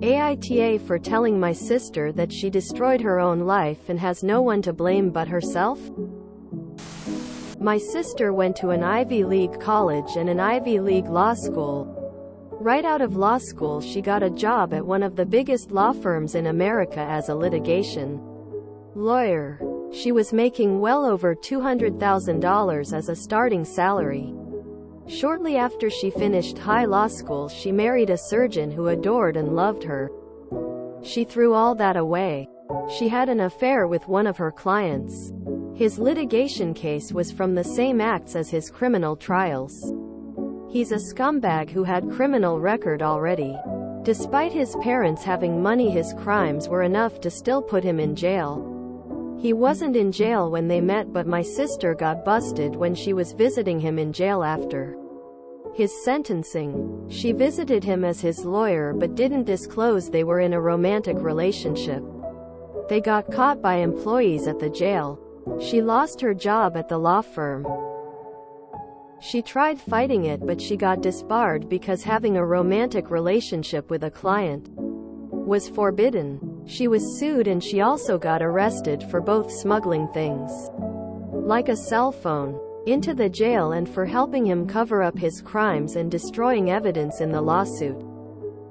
AITA for telling my sister that she destroyed her own life and has no one to blame but herself? My sister went to an Ivy League college and an Ivy League law school. Right out of law school she got a job at one of the biggest law firms in America as a litigation lawyer. She was making well over $200,000 as a starting salary. Shortly after she finished high law school she married a surgeon who adored and loved her. She threw all that away. She had an affair with one of her clients. His litigation case was from the same acts as his criminal trials. He's a scumbag who had criminal record already. Despite his parents having money, his crimes were enough to still put him in jail. He wasn't in jail when they met, but my sister got busted when she was visiting him in jail after his sentencing. She visited him as his lawyer but didn't disclose they were in a romantic relationship. They got caught by employees at the jail. She lost her job at the law firm. She tried fighting it but she got disbarred because having a romantic relationship with a client was forbidden. She was sued and she also got arrested for both smuggling things, like a cell phone, into the jail and for helping him cover up his crimes and destroying evidence in the lawsuit.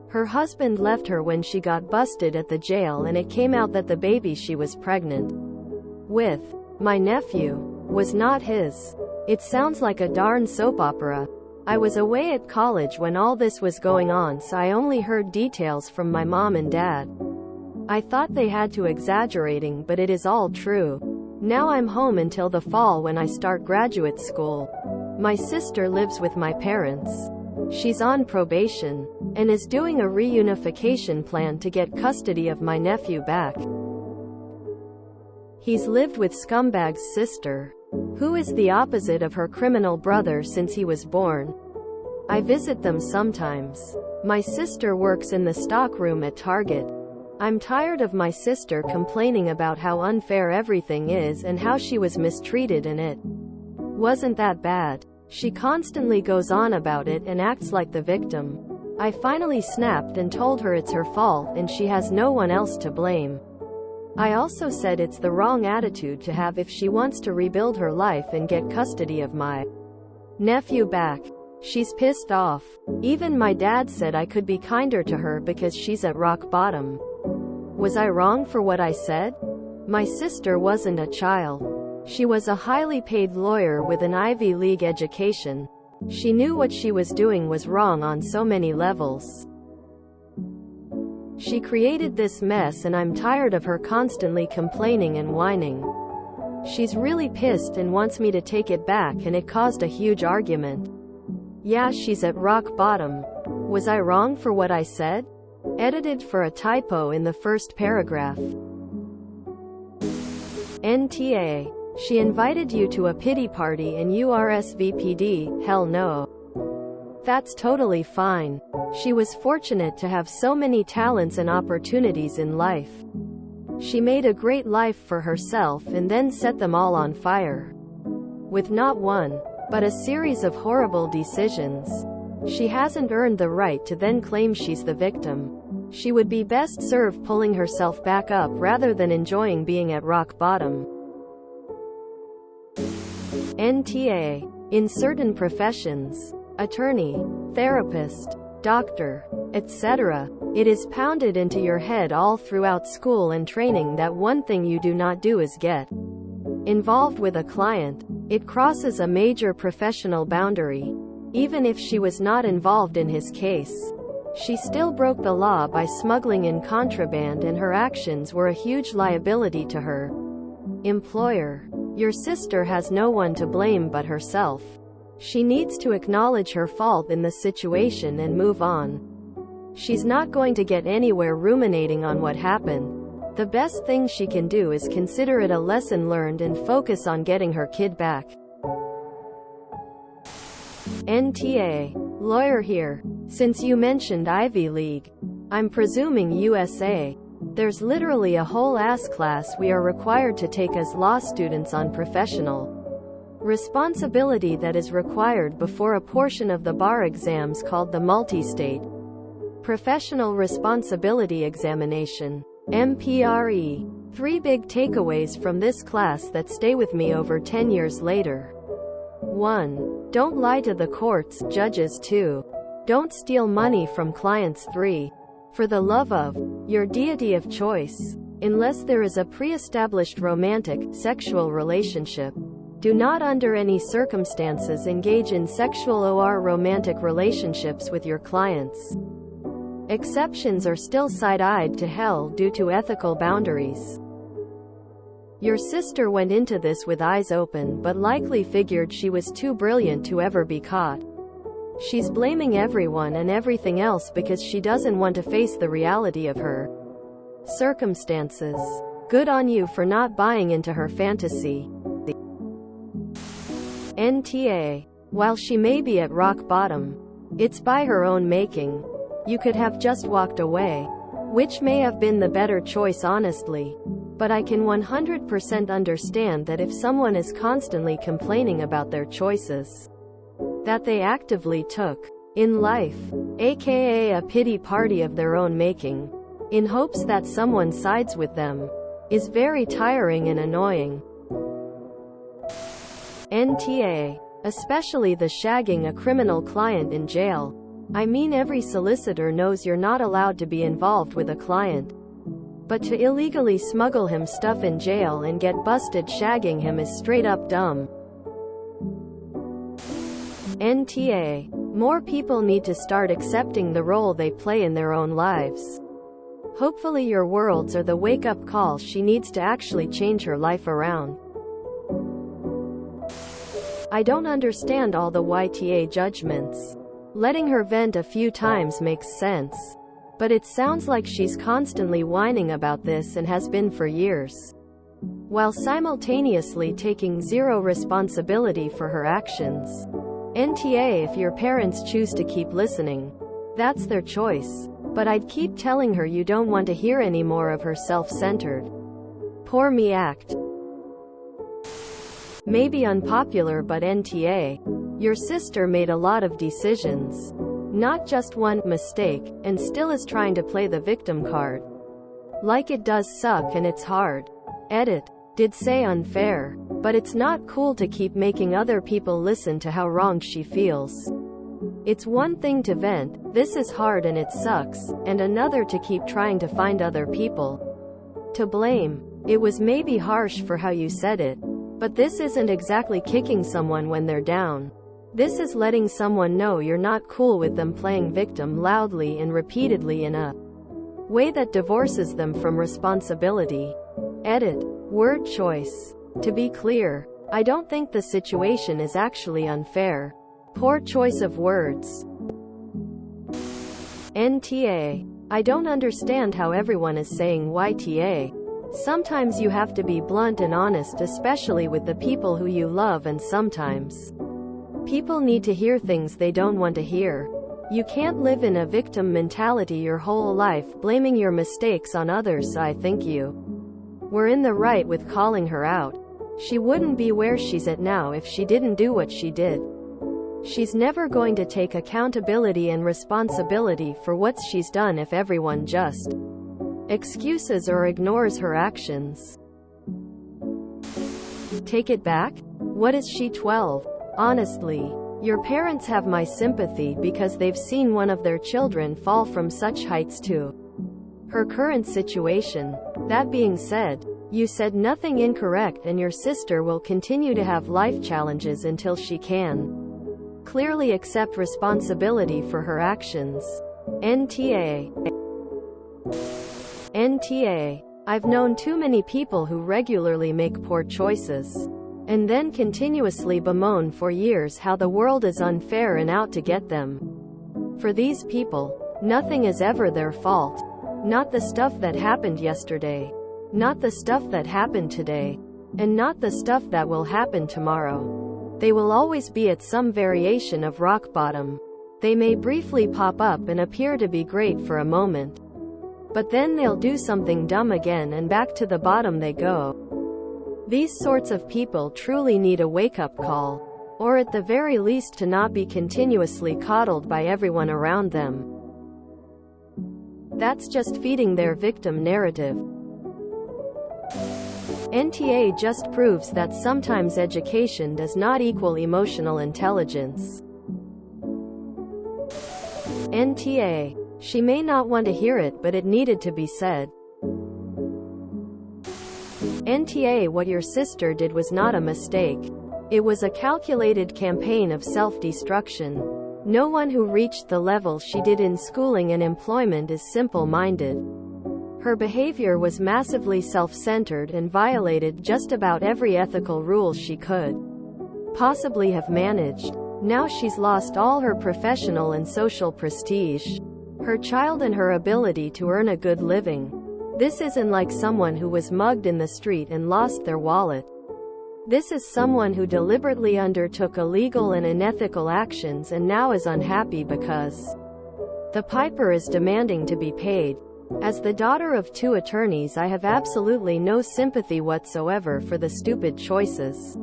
Her husband left her when she got busted at the jail and it came out that the baby she was pregnant with, my nephew, was not his. It sounds like a darn soap opera. I was away at college when all this was going on, so I only heard details from my mom and dad. I thought they had to exaggerating, but it is all true. Now I'm home until the fall when I start graduate school. My sister lives with my parents. She's on probation and is doing a reunification plan to get custody of my nephew back. He's lived with scumbag's sister, who is the opposite of her criminal brother since he was born. I visit them sometimes. My sister works in the stockroom at Target. I'm tired of my sister complaining about how unfair everything is and how she was mistreated and it wasn't that bad. She constantly goes on about it and acts like the victim. I finally snapped and told her it's her fault and she has no one else to blame. I also said it's the wrong attitude to have if she wants to rebuild her life and get custody of my nephew back. She's pissed off. Even my dad said I could be kinder to her because she's at rock bottom. Was I wrong for what I said? My sister wasn't a child. She was a highly paid lawyer with an Ivy League education. She knew what she was doing was wrong on so many levels. She created this mess and I'm tired of her constantly complaining and whining. She's really pissed and wants me to take it back and it caused a huge argument. Yeah, she's at rock bottom. Was I wrong for what I said? Edited for a typo in the first paragraph. NTA. She invited you to a pity party and you RSVP'd. Hell no. That's totally fine. She was fortunate to have so many talents and opportunities in life. She made a great life for herself and then set them all on fire. With not one, but a series of horrible decisions. She hasn't earned the right to then claim she's the victim. She would be best served pulling herself back up rather than enjoying being at rock bottom. NTA. In certain professions, attorney, therapist, doctor, etc., it is pounded into your head all throughout school and training that one thing you do not do is get involved with a client. It crosses a major professional boundary. Even if she was not involved in his case, she still broke the law by smuggling in contraband and her actions were a huge liability to her employer. Your sister has no one to blame but herself. She needs to acknowledge her fault in the situation and move on. She's not going to get anywhere ruminating on what happened. The best thing she can do is consider it a lesson learned and focus on getting her kid back. NTA. Lawyer here. Since you mentioned Ivy League, I'm presuming USA. There's literally a whole ass class we are required to take as law students on professional responsibility that is required before a portion of the bar exams called the multi-state Professional Responsibility Examination. MPRE. 3 big takeaways from this class that stay with me over 10 years later. 1. Don't lie to the courts, judges. 2. Don't steal money from clients. 3. For the love of your deity of choice, unless there is a pre-established romantic, sexual relationship, do not under any circumstances engage in sexual or romantic relationships with your clients. Exceptions are still side-eyed to hell due to ethical boundaries. Your sister went into this with eyes open but likely figured she was too brilliant to ever be caught. She's blaming everyone and everything else because she doesn't want to face the reality of her circumstances. Good on you for not buying into her fantasy. NTA. While she may be at rock bottom, it's by her own making. You could have just walked away, which may have been the better choice honestly. But I can 100% understand that if someone is constantly complaining about their choices that they actively took in life, aka a pity party of their own making, in hopes that someone sides with them, is very tiring and annoying. NTA. Especially the shagging a criminal client in jail. I mean, every solicitor knows you're not allowed to be involved with a client. But to illegally smuggle him stuff in jail and get busted shagging him is straight up dumb. NTA. More people need to start accepting the role they play in their own lives. Hopefully your words are the wake-up call she needs to actually change her life around. I don't understand all the YTA judgments. Letting her vent a few times makes sense. But it sounds like she's constantly whining about this and has been for years, while simultaneously taking zero responsibility for her actions. NTA. If your parents choose to keep listening, that's their choice. But I'd keep telling her you don't want to hear any more of her self-centered, poor me act. Maybe unpopular, but NTA. Your sister made a lot of decisions, not just one mistake, and still is trying to play the victim card. Like it does suck and it's hard. Edit. Did say unfair. But it's not cool to keep making other people listen to how wronged she feels. It's one thing to vent, this is hard and it sucks, and another to keep trying to find other people to blame. It was maybe harsh for how you said it, but this isn't exactly kicking someone when they're down. This is letting someone know you're not cool with them playing victim loudly and repeatedly in a way that divorces them from responsibility. Edit. Word choice. To be clear, I don't think the situation is actually unfair. Poor choice of words. NTA. I don't understand how everyone is saying YTA. Sometimes you have to be blunt and honest, especially with the people who you love, and sometimes people need to hear things they don't want to hear. You can't live in a victim mentality your whole life, blaming your mistakes on others. I think you were in the right with calling her out. She wouldn't be where she's at now if she didn't do what she did. She's never going to take accountability and responsibility for what she's done if everyone just excuses or ignores her actions. Take it back? What is she, 12? Honestly, your parents have my sympathy because they've seen one of their children fall from such heights to her current situation. That being said, you said nothing incorrect, and your sister will continue to have life challenges until she can clearly accept responsibility for her actions. NTA. NTA. I've known too many people who regularly make poor choices and then continuously bemoan for years how the world is unfair and out to get them. For these people, nothing is ever their fault. Not the stuff that happened yesterday, not the stuff that happened today, and not the stuff that will happen tomorrow. They will always be at some variation of rock bottom. They may briefly pop up and appear to be great for a moment, but then they'll do something dumb again and back to the bottom they go. These sorts of people truly need a wake-up call, or at the very least to not be continuously coddled by everyone around them. That's just feeding their victim narrative. NTA just proves that sometimes education does not equal emotional intelligence. NTA. She may not want to hear it, but it needed to be said. NTA. What your sister did was not a mistake. It was a calculated campaign of self-destruction. No one who reached the level she did in schooling and employment is simple-minded. Her behavior was massively self-centered and violated just about every ethical rule she could possibly have managed. Now she's lost all her professional and social prestige, her child and her ability to earn a good living. This isn't like someone who was mugged in the street and lost their wallet. This is someone who deliberately undertook illegal and unethical actions and now is unhappy because the piper is demanding to be paid. As the daughter of 2 attorneys, I have absolutely no sympathy whatsoever for the stupid choices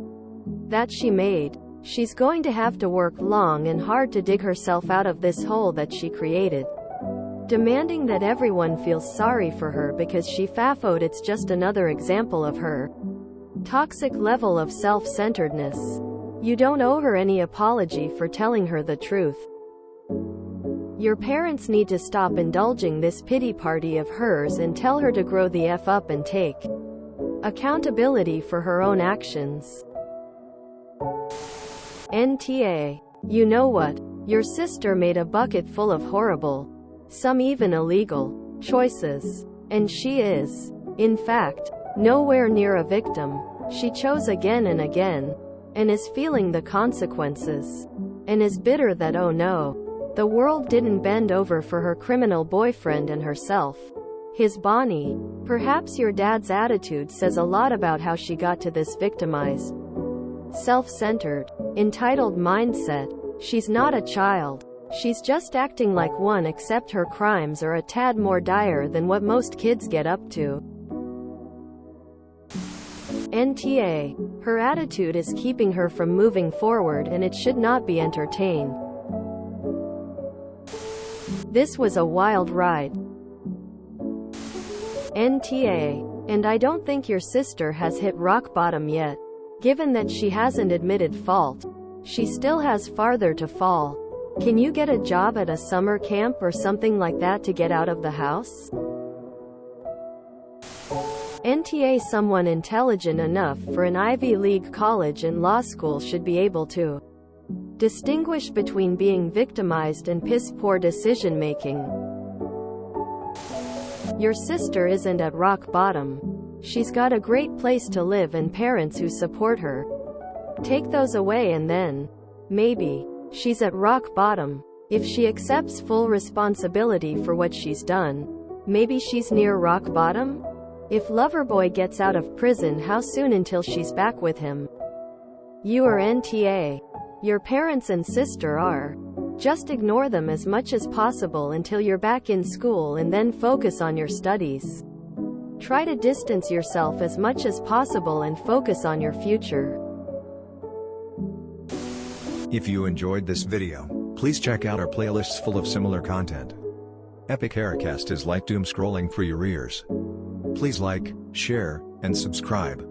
that she made. She's going to have to work long and hard to dig herself out of this hole that she created. Demanding that everyone feels sorry for her because she faffed, it's just another example of her toxic level of self-centeredness. You don't owe her any apology for telling her the truth. Your parents need to stop indulging this pity party of hers and tell her to grow the F up and take accountability for her own actions. NTA. You know what? Your sister made a bucket full of horrible, some even illegal, choices. And she is, in fact, nowhere near a victim. She chose again and again, and is feeling the consequences, and is bitter that, oh no, the world didn't bend over for her criminal boyfriend and herself. His Bonnie. Perhaps your dad's attitude says a lot about how she got to this victimized, self-centered, entitled mindset. She's not a child. She's just acting like one, except her crimes are a tad more dire than what most kids get up to. NTA. Her attitude is keeping her from moving forward and it should not be entertained. This was a wild ride. NTA. And I don't think your sister has hit rock bottom yet. Given that she hasn't admitted fault, she still has farther to fall. Can you get a job at a summer camp or something like that to get out of the house? NTA. Someone intelligent enough for an Ivy League college and law school should be able to distinguish between being victimized and piss-poor decision-making. Your sister isn't at rock bottom. She's got a great place to live and parents who support her. Take those away and then, maybe, she's at rock bottom. If she accepts full responsibility for what she's done, maybe she's near rock bottom? If Loverboy gets out of prison, how soon until she's back with him? You are NTA. Your parents and sister are. Just ignore them as much as possible until you're back in school and then focus on your studies. Try to distance yourself as much as possible and focus on your future. If you enjoyed this video, please check out our playlists full of similar content. Epic Haircast is like doom scrolling for your ears. Please like, share, and subscribe.